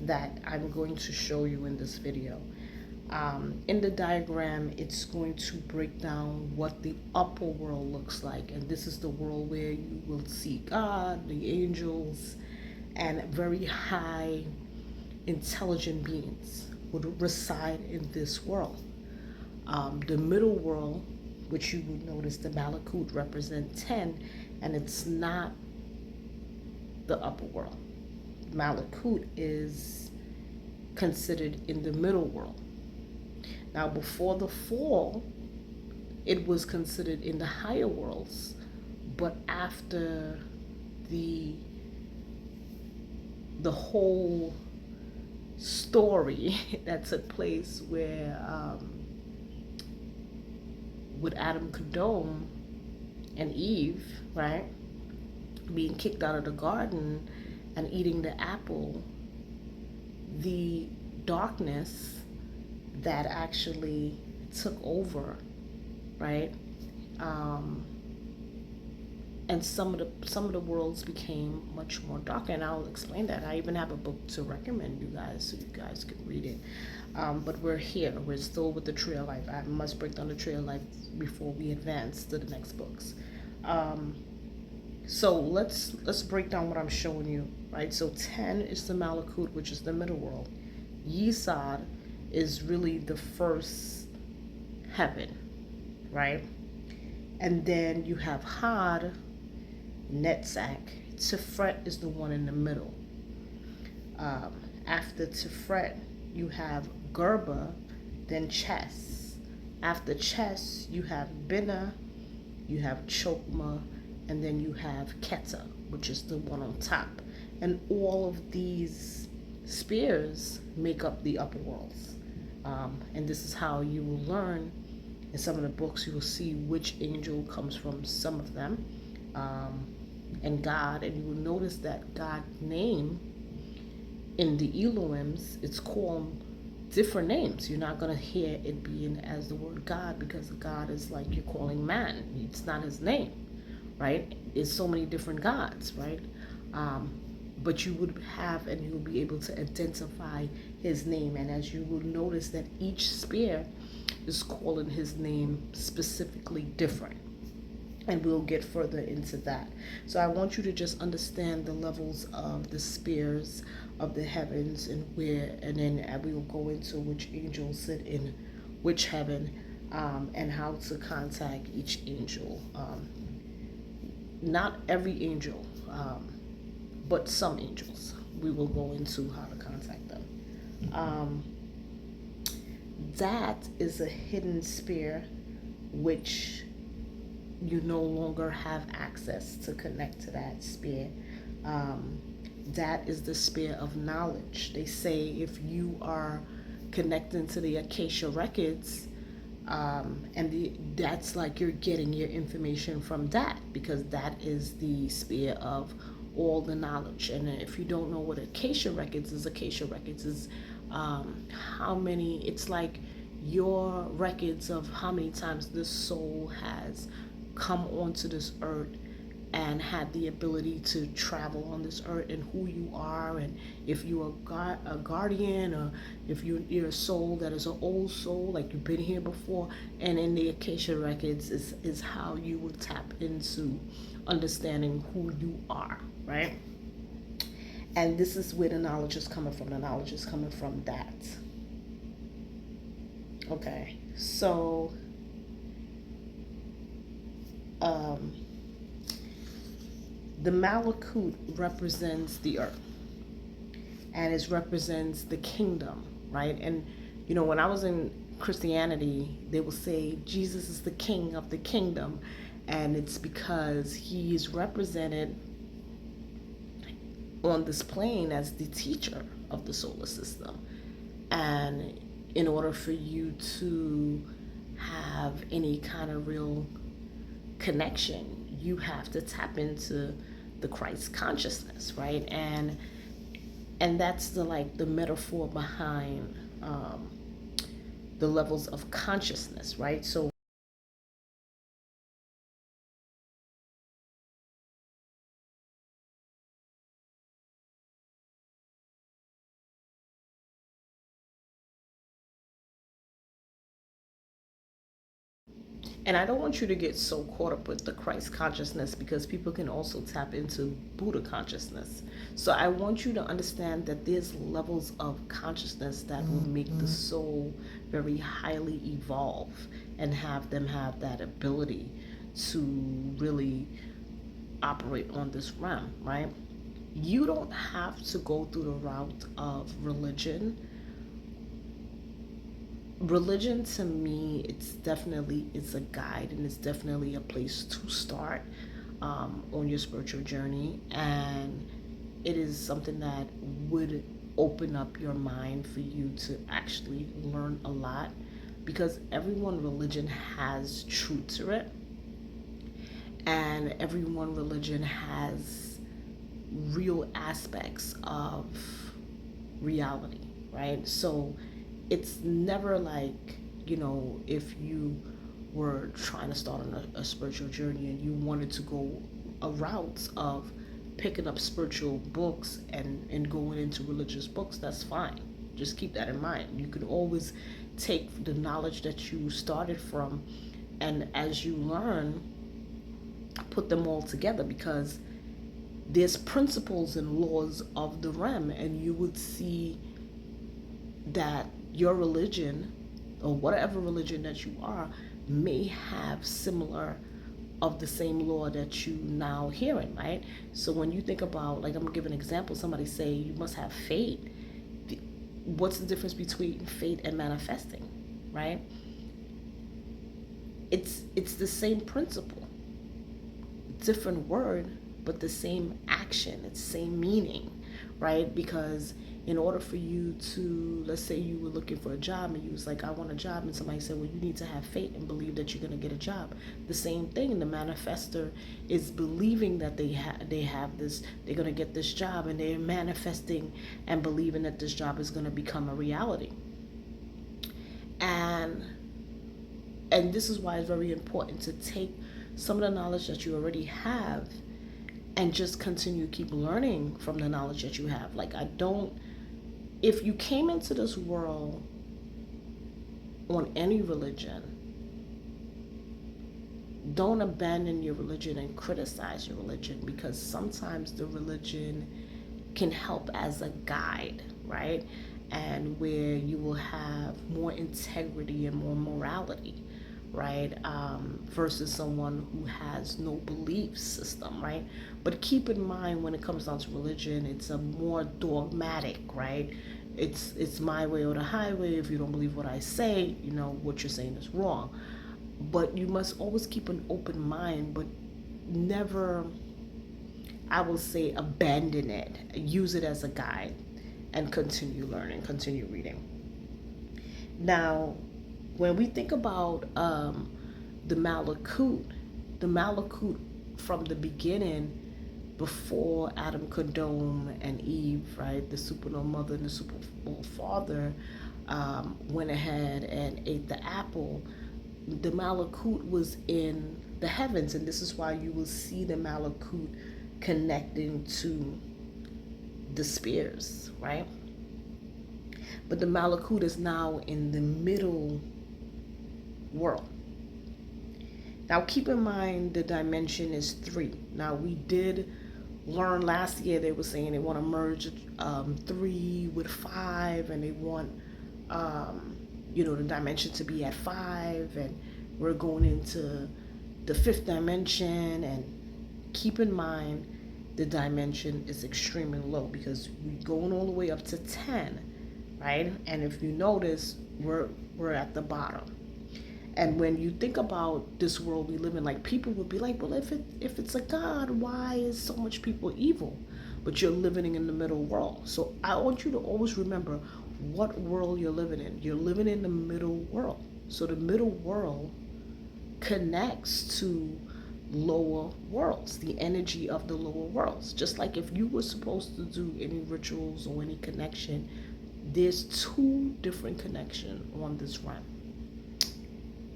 that I'm going to show you in this video. In the diagram, it's going to break down what the upper world looks like. And this is the world where you will see God, the angels, and very high intelligent beings would reside in this world. The middle world, which you would notice the Malakut represent 10, and it's not the upper world. Malakut is considered in the middle world. Now, before the fall, it was considered in the higher worlds, but after the whole story that took place where with Adam Kadom and Eve, right, being kicked out of the garden and eating the apple, the darkness that actually took over, right? And some of the worlds became much more darker, and I'll explain that. I even have a book to recommend you guys so you guys can read it. But we're here. We're still with the Tree of Life. I must break down the Tree of Life before we advance to the next books. So let's break down what I'm showing you, right? So 10 is the Malakut, which is the middle world. Yesod is really the first heaven, right? And then you have Had, Netzach. Tiferet is the one in the middle. After Tiferet, you have Gerba, then Ches. After Ches, you have Bina, you have Chokma, and then you have Keta, which is the one on top. And all of these spheres make up the upper worlds. And this is how you will learn in some of the books. You will see which angel comes from some of them, and God. And you will notice that God's name in the Elohims, it's called different names. You're not going to hear it being as the word God, because God is like you're calling man. It's not his name, right? It's so many different gods, right? But you would have, and you will be able to identify his name. And as you will notice that each sphere is calling his name specifically different. And we'll get further into that. So I want you to just understand the levels of the spheres of the heavens and where, and then we will go into which angels sit in which heaven, and how to contact each angel. Not every angel, but some angels. We will go into how to contact them. That is a hidden sphere which you no longer have access to connect to that sphere. That is the sphere of knowledge. They say if you are connecting to the Acacia records, that's like you're getting your information from that, because that is the sphere of all the knowledge. And if you don't know what Acacia records is how many, it's like your records of how many times this soul has come onto this earth and had the ability to travel on this earth, and who you are, and if you're a guardian, or if you're a soul that is an old soul, like you've been here before. And in the Acacia records is how you will tap into understanding who you are, right? And this is where the knowledge is coming from. The knowledge is coming from that. Okay, so the Malakut represents the earth, and it represents the kingdom, right? And you know, when I was in Christianity, they will say Jesus is the king of the kingdom, and it's because he is represented on this plane as the teacher of the solar system. And in order for you to have any kind of real connection, you have to tap into the Christ consciousness, right? And that's the metaphor behind the levels of consciousness, right? So And I don't want you to get so caught up with the Christ consciousness, because people can also tap into Buddha consciousness. So I want you to understand that there's levels of consciousness that will make the soul very highly evolve and have them have that ability to really operate on this realm, right? You don't have to go through the route of religion. Religion to me, it's a guide, and it's definitely a place to start on your spiritual journey, and it is something that would open up your mind for you to actually learn a lot, because everyone religion has truth to it, and everyone religion has real aspects of reality, right? So it's never like, if you were trying to start on a spiritual journey and you wanted to go a route of picking up spiritual books and going into religious books, that's fine. Just keep that in mind. You can always take the knowledge that you started from, and as you learn, put them all together, because there's principles and laws of the realm, and you would see that your religion, or whatever religion that you are, may have similar of the same law that you now hearing, right? So when you think about, like, I'm gonna give an example. Somebody say you must have faith. What's the difference between faith and manifesting, right? It's the same principle, different word, but the same action. It's same meaning, right? Because in order for you to, let's say you were looking for a job and you was like, I want a job, and somebody said, well, you need to have faith and believe that you're going to get a job. The same thing, the manifester is believing that they have this, they're going to get this job, and they're manifesting and believing that this job is going to become a reality. And this is why it's very important to take some of the knowledge that you already have and just continue to keep learning from the knowledge that you have. Like, if you came into this world on any religion, don't abandon your religion and criticize your religion, because sometimes the religion can help as a guide, right? And where you will have more integrity and more morality, right? Versus someone who has no belief system, right? But keep in mind, when it comes down to religion, it's a more dogmatic, right? It's my way or the highway. If you don't believe what I say, what you're saying is wrong. But you must always keep an open mind, but never, I will say, abandon it. Use it as a guide and continue learning, continue reading. Now, when we think about the Malakut from the beginning, before Adam Kadom and Eve, right, the supernal mother and the supernal father, went ahead and ate the apple, the Malakut was in the heavens, and this is why you will see the Malakut connecting to the spears, right? But the Malakut is now in the middle world. Now keep in mind the dimension is 3. Now we did learn last year, they were saying they want to merge 3 with 5, and they want the dimension to be at 5, and we're going into the 5th dimension. And keep in mind the dimension is extremely low, because we're going all the way up to 10, right? And if you notice, we're at the bottom. And when you think about this world we live in, like, people would be like, well, if it's a God, why is so much people evil? But you're living in the middle world. So I want you to always remember what world you're living in. You're living in the middle world. So the middle world connects to lower worlds, the energy of the lower worlds. Just like if you were supposed to do any rituals or any connection, there's 2 different connections on this realm.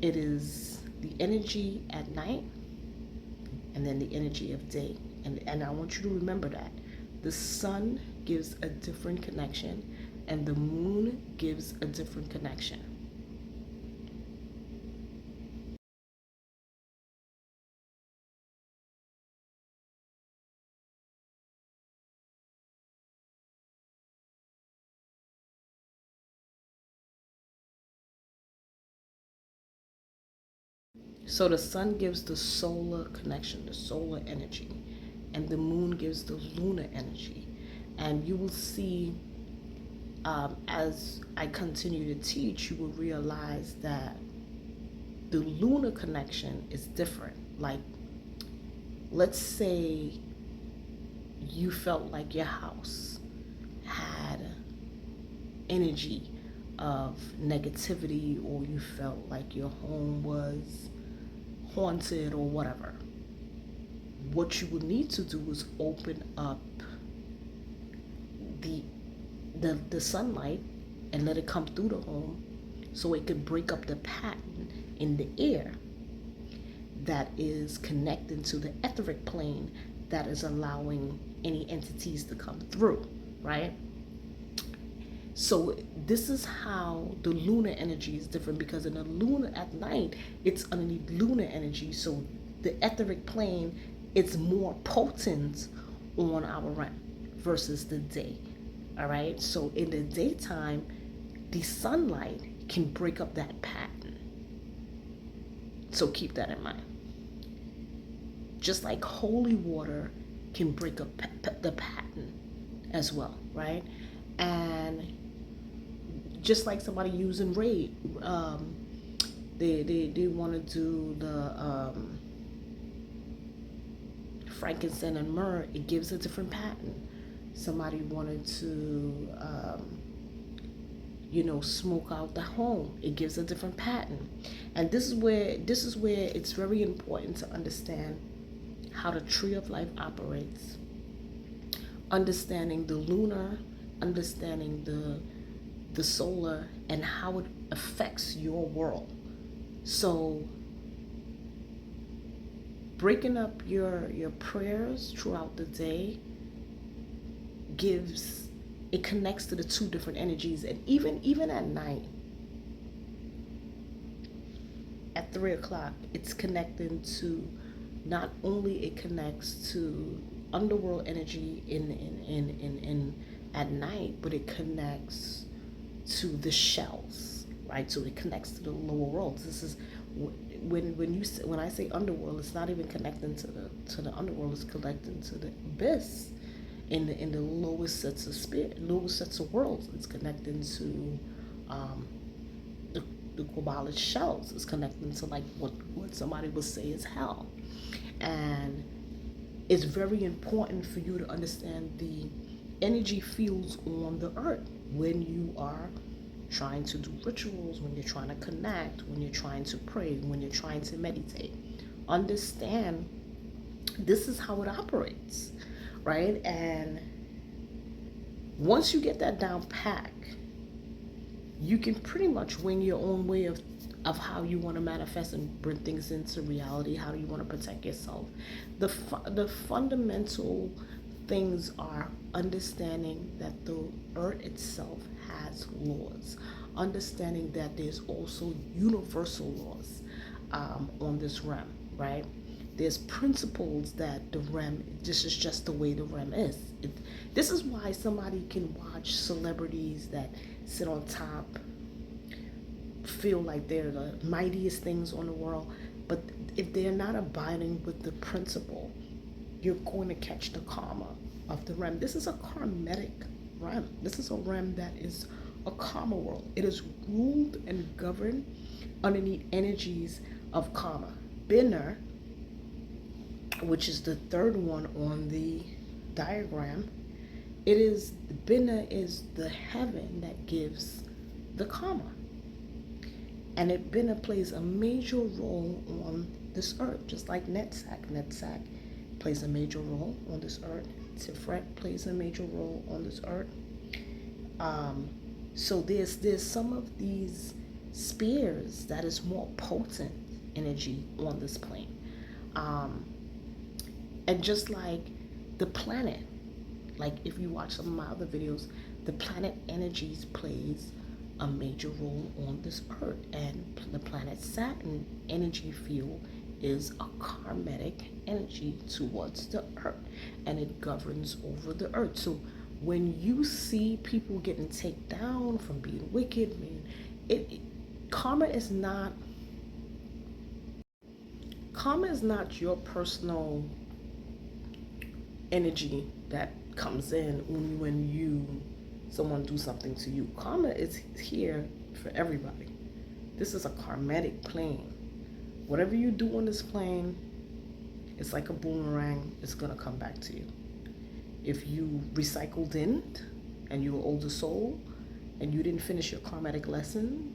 It is the energy at night, and then the energy of day. And I want you to remember that. The sun gives a different connection, and the moon gives a different connection. So the sun gives the solar connection, the solar energy, and the moon gives the lunar energy. And you will see, as I continue to teach, you will realize that the lunar connection is different. Like, let's say you felt like your house had energy of negativity, or you felt like your home was haunted or whatever. What you would need to do is open up the the sunlight and let it come through the home, so it could break up the pattern in the air that is connecting to the etheric plane that is allowing any entities to come through, right? So this is how the lunar energy is different, because in the lunar at night, it's underneath lunar energy. So the etheric plane, it's more potent on our realm versus the day. All right. So in the daytime, the sunlight can break up that pattern. So keep that in mind. Just like holy water can break up the pattern as well, right? And just like somebody using raid, they want to do the frankincense and myrrh. It gives a different pattern. Somebody wanted to smoke out the home. It gives a different pattern. And this is where it's very important to understand how the tree of life operates, understanding the lunar, understanding the solar, and how it affects your world. So breaking up your prayers throughout the day connects to the two different energies. And even at night, at 3 o'clock, it's connecting to, not only it connects to underworld energy in at night, but it connects to the shells, right? So it connects to the lower worlds. This is when I say underworld, it's not even connecting to the underworld. It's connecting to the abyss in the lowest sets of spirit, lowest sets of worlds. It's connecting to the Kabbalist shells. It's connecting to like what somebody would say is hell. And it's very important for you to understand the energy fields on the earth when you are trying to do rituals, when you're trying to connect, when you're trying to pray, when you're trying to meditate. Understand this is how it operates, right? And once you get that down pat, you can pretty much wing your own way of how you want to manifest and bring things into reality. How do you want to protect yourself? The fundamental things are understanding that the earth itself has laws, understanding that there's also universal laws on this realm, right? There's principles that the realm, this is just the way the realm is. This is why somebody can watch celebrities that sit on top, feel like they're the mightiest things on the world, but if they're not abiding with the principle, you're going to catch the karma of the realm. This is a karmatic realm. This is a realm that is a karma world. It is ruled and governed underneath energies of karma. Binner, which is the third one on the diagram, Binner is the heaven that gives the karma. And Binner plays a major role on this earth, just like Netzach. Netzach plays a major role on this earth. Tiferet plays a major role on this earth. So there's some of these spears that is more potent energy on this plane. And just like the planet, like if you watch some of my other videos, the planet energies plays a major role on this earth. And the planet Saturn energy field is a karmatic energy towards the earth, and it governs over the earth. So when you see people getting taken down from being wicked, karma is not Karma is not your personal energy that comes in only when someone do something to you. Karma is here for everybody. This is a karmatic plane. Whatever you do on this plane, it's like a boomerang. It's gonna come back to you. If you recycled in and you were an older soul and you didn't finish your karmatic lesson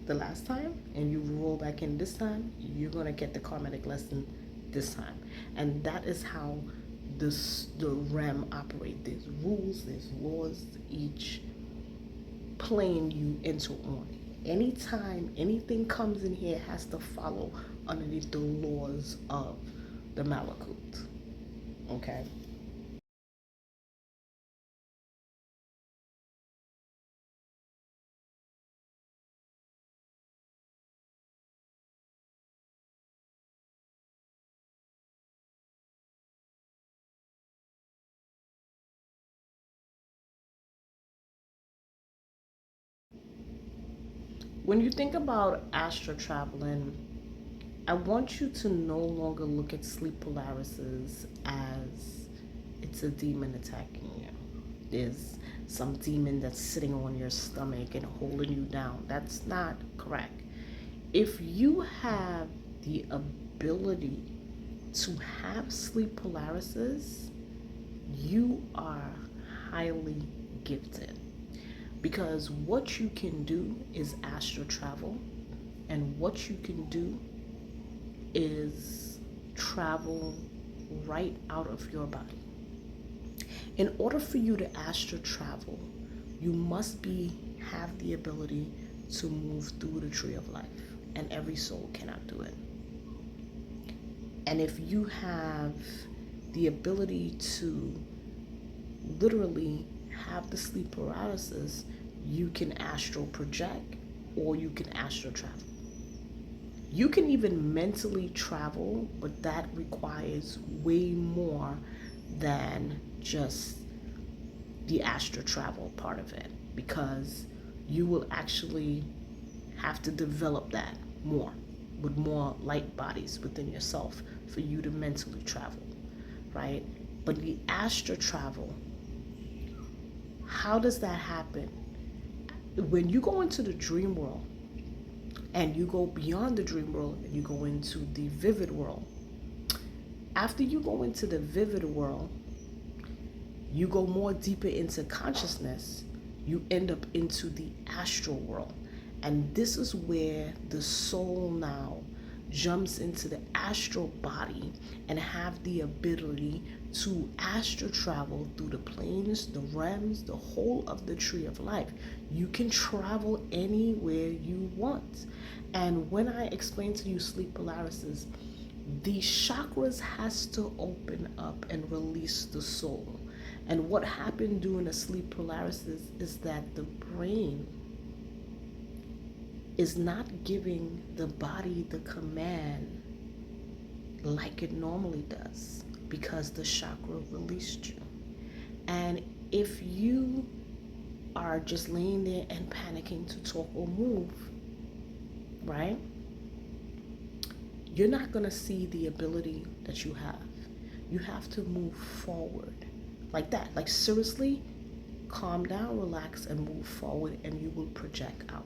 the last time and you roll back in this time, you're gonna get the karmatic lesson this time. And that is how the realm operate. There's rules, there's laws, each plane you enter on. Anytime anything comes in here, it has to follow underneath the laws of the Malakut. Okay? When you think about astral traveling, I want you to no longer look at sleep Polarises as it's a demon attacking you. There's some demon that's sitting on your stomach and holding you down. That's not correct. If you have the ability to have sleep Polarises, you are highly gifted. Because what you can do is astral travel, and what you can do is travel right out of your body. In order for you to astral travel, you must have the ability to move through the tree of life, and every soul cannot do it. And if you have the ability to literally have the sleep paralysis, you can astral project or you can astral travel. You can even mentally travel, but that requires way more than just the astral travel part of it, because you will actually have to develop that more with more light bodies within yourself for you to mentally travel, right? But the astral travel, how does that happen? When you go into the dream world and you go beyond the dream world and you go into the vivid world, after you go into the vivid world, you go more deeper into consciousness, you end up into the astral world. And this is where the soul now jumps into the astral body and have the ability to astral travel through the planes, the realms, the whole of the tree of life. You can travel anywhere you want. And when I explain to you sleep Polarises, the chakras has to open up and release the soul. And what happened during a sleep Polarises is that the brain is not giving the body the command like it normally does, because the chakra released you. And if you are just laying there and panicking to talk or move, right, you're not going to see the ability that you have. You have to move forward like that. Like, seriously, calm down, relax, and move forward, and you will project out.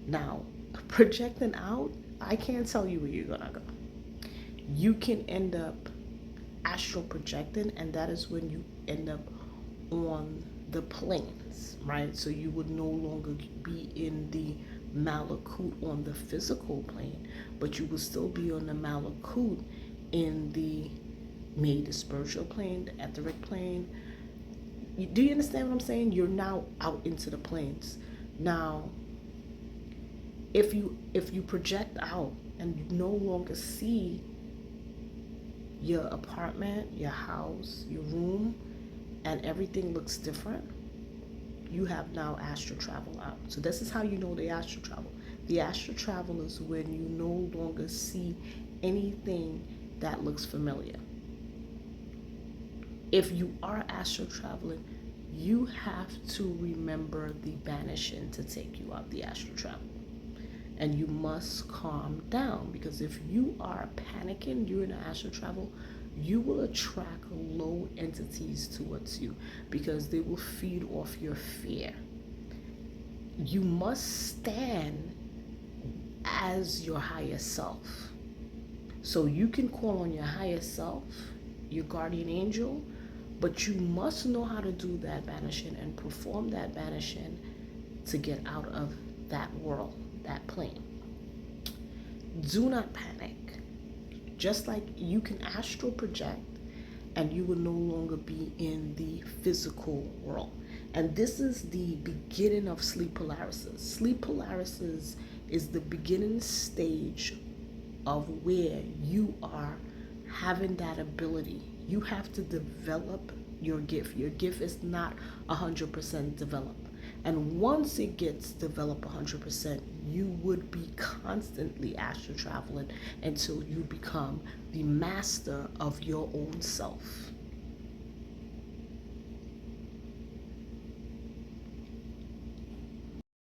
Now, projecting out, I can't tell you where you're going to go. You can end up astral projecting, and that is when you end up on the planes, right? So you would no longer be in the Malakut on the physical plane, but you will still be on the Malakut in the spiritual plane, the etheric plane. Do you understand what I'm saying? You're now out into the planes. Now, if you project out and you no longer see your apartment, your house, your room, and everything looks different, you have now astral travel out. So this is how you know the astral travel. The astral travel is when you no longer see anything that looks familiar. If you are astral traveling, you have to remember the banishing to take you out the astral travel. and you must calm down, because if you are panicking during the astral travel, you will attract low entities towards you because they will feed off your fear. You must stand as your higher self. So you can call on your higher self, your guardian angel, but you must know how to do that banishing and perform that banishing to get out of that world, that plane. Do not panic. Just like you can astral project and you will no longer be in the physical world. And this is the beginning of sleep paralysis. Sleep paralysis is the beginning stage of where you are having that ability. You have to develop your gift. Your gift is not 100% developed. And once it gets developed 100%, you would be constantly astral traveling until you become the master of your own self.